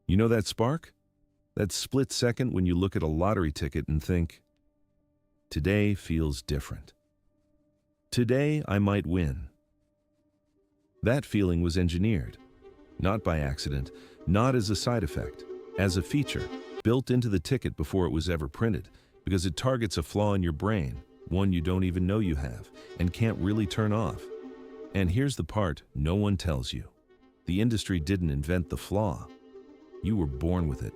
You know that spark? That split second when you look at a lottery ticket and think, today feels different. Today I might win. That feeling was engineered, not by accident, not as a side effect, as a feature, built into the ticket before it was ever printed, because it targets a flaw in your brain, one you don't even know you have, and can't really turn off. And here's the part no one tells you. The industry didn't invent the flaw. You were born with it.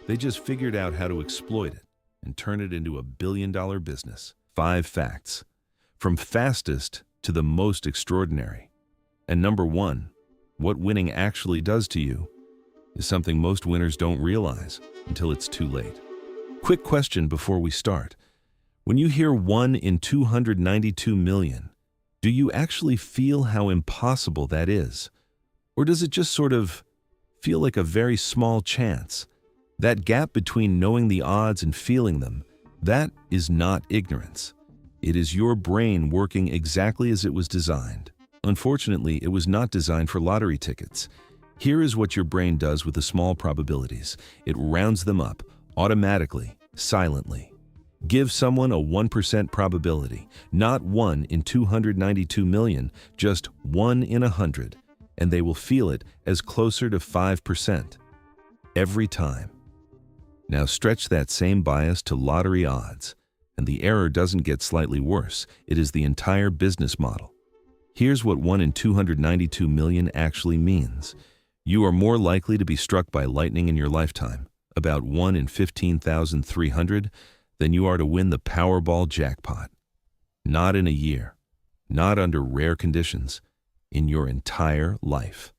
They just figured out how to exploit it and turn it into a billion-dollar business. 5 facts, from fastest to the most extraordinary. And number 1, what winning actually does to you is something most winners don't realize until it's too late. Quick question before we start. When you hear 1 in 292 million, do you actually feel how impossible that is? Or does it just sort of feel like a very small chance? That gap between knowing the odds and feeling them, that is not ignorance. It is your brain working exactly as it was designed. Unfortunately, it was not designed for lottery tickets. Here is what your brain does with the small probabilities. It rounds them up, automatically, silently. Give someone a 1% probability, not 1 in 292 million, just 1 in 100, and they will feel it as closer to 5%. Every time. Now stretch that same bias to lottery odds, and the error doesn't get slightly worse. It is the entire business model. Here's what 1 in 292 million actually means. You are more likely to be struck by lightning in your lifetime, about 1 in 15,300, than you are to win the Powerball jackpot. Not in a year, not under rare conditions, in your entire life.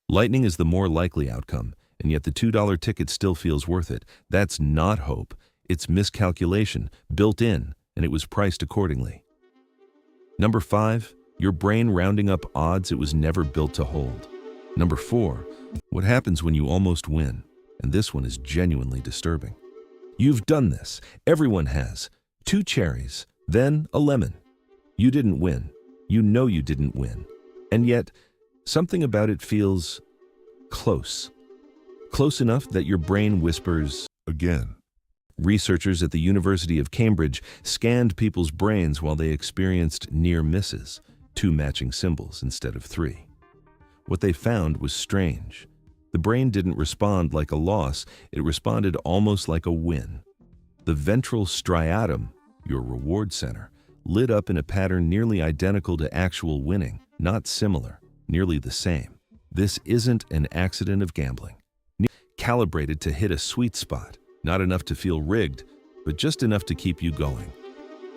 Lightning is the more likely outcome, and yet the $2 ticket still feels worth it. That's not hope. It's miscalculation, built in, and it was priced accordingly. Number 5, your brain rounding up odds it was never built to hold. Number 4, what happens when you almost win? And this one is genuinely disturbing. You've done this. Everyone has. 2 cherries, then a lemon. You didn't win. You know you didn't win. And yet, something about it feels close. Close enough that your brain whispers, again. Researchers at the University of Cambridge scanned people's brains while they experienced near misses, 2 matching symbols instead of 3. What they found was strange. The brain didn't respond like a loss, it responded almost like a win. The ventral striatum, your reward center, lit up in a pattern nearly identical to actual winning, not similar, nearly the same. This isn't an accident of gambling. Calibrated to hit a sweet spot, not enough to feel rigged, but just enough to keep you going.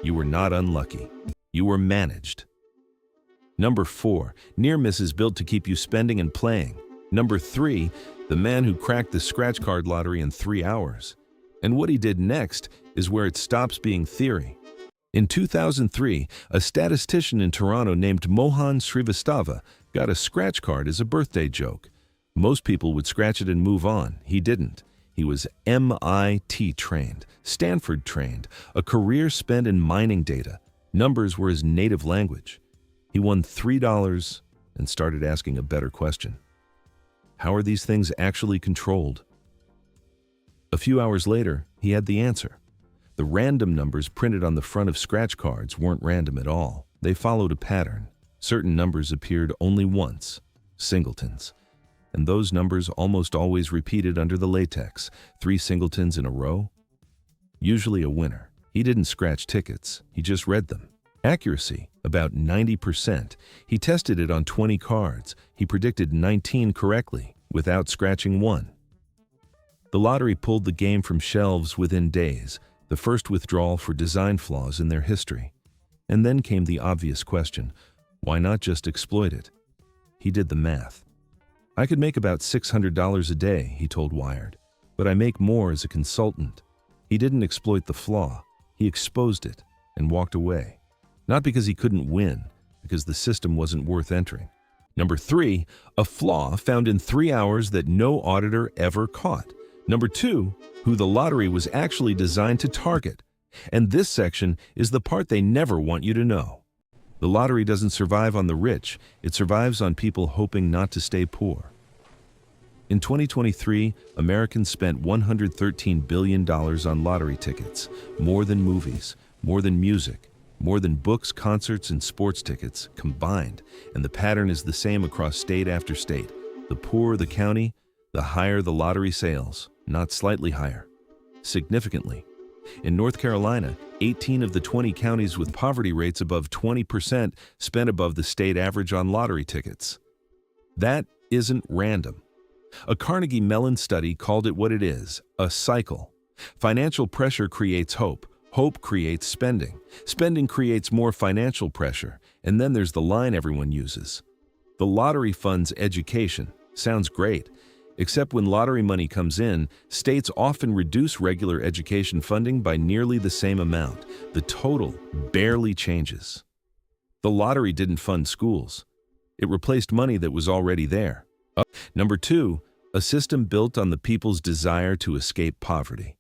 You were not unlucky. You were managed. Number 4, near misses built to keep you spending and playing. Number 3, the man who cracked the scratch card lottery in 3 hours. And what he did next is where it stops being theory. In 2003, a statistician in Toronto named MOHAN SRIVASTAVA got a scratch card as a birthday joke. Most people would scratch it and move on. He didn't. He was MIT trained, Stanford trained, a career spent in mining data. Numbers were his native language. He won $3 and started asking a better question. How are these things actually controlled? A few hours later, he had the answer. The random numbers printed on the front of scratch cards weren't random at all. They followed a pattern. Certain numbers appeared only once, singletons. And those numbers almost always repeated under the latex, 3 singletons in a row. Usually a winner. He didn't scratch tickets, he just read them. Accuracy, about 90%. He tested it on 20 cards. He predicted 19 correctly, without scratching one. The lottery pulled the game from shelves within days, the first withdrawal for design flaws in their history. And then came the obvious question, why not just exploit it? He did the math. I could make about $600 a day, he told Wired, but I make more as a consultant. He didn't exploit the flaw, he exposed it and walked away. Not because he couldn't win, because the system wasn't worth entering. Number 3, a flaw found in 3 hours that no auditor ever caught. Number 2, who the lottery was actually designed to target. And this section is the part they never want you to know. The lottery doesn't survive on the rich, it survives on people hoping not to stay poor. In 2023, Americans spent $113 billion on lottery tickets, more than movies, more than music, more than books, concerts, and sports tickets combined, and the pattern is the same across state after state. The poorer the county, the higher the lottery sales, not slightly higher, significantly. In North Carolina, 18 of the 20 counties with poverty rates above 20% spent above the state average on lottery tickets. That isn't random. A Carnegie Mellon study called it what it is, a cycle. Financial pressure creates hope. Hope creates spending. Spending creates more financial pressure. And then there's the line everyone uses. The lottery funds education. Sounds great. Except when lottery money comes in, states often reduce regular education funding by nearly the same amount. The total barely changes. The lottery didn't fund schools. It replaced money that was already there. Number 2, a system built on the people's desire to escape poverty.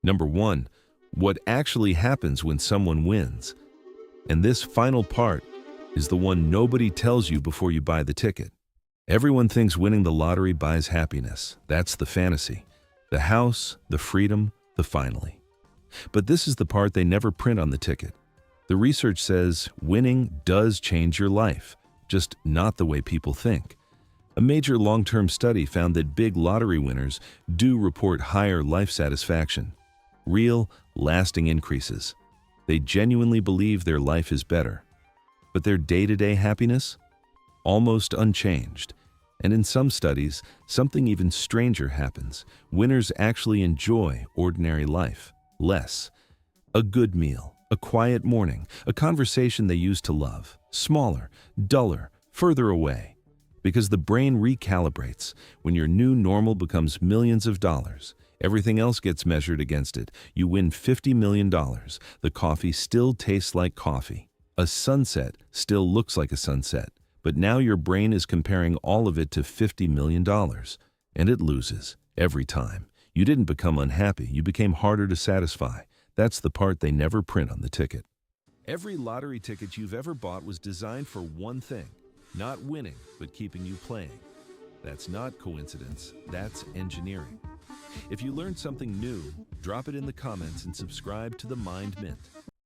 Number 1, what actually happens when someone wins. And this final part is the one nobody tells you before you buy the ticket. Everyone thinks winning the lottery buys happiness. That's the fantasy. The house, the freedom, the finally. But this is the part they never print on the ticket. The research says winning does change your life, just not the way people think. A major long-term study found that big lottery winners do report higher life satisfaction, real, lasting increases. They genuinely believe their life is better. But their day-to-day happiness? Almost unchanged. And in some studies, something even stranger happens. Winners actually enjoy ordinary life less. A good meal, a quiet morning, a conversation they used to love, smaller, duller, further away. Because the brain recalibrates. When your new normal becomes millions of dollars, everything else gets measured against it. You win $50 million. The coffee still tastes like coffee. A sunset still looks like a sunset. But now your brain is comparing all of it to $50 million. And it loses every time. You didn't become unhappy. You became harder to satisfy. That's the part they never print on the ticket. Every lottery ticket you've ever bought was designed for one thing. Not winning, but keeping you playing. That's not coincidence, that's engineering. If you learned something new, drop it in the comments and subscribe to the Mind Mint.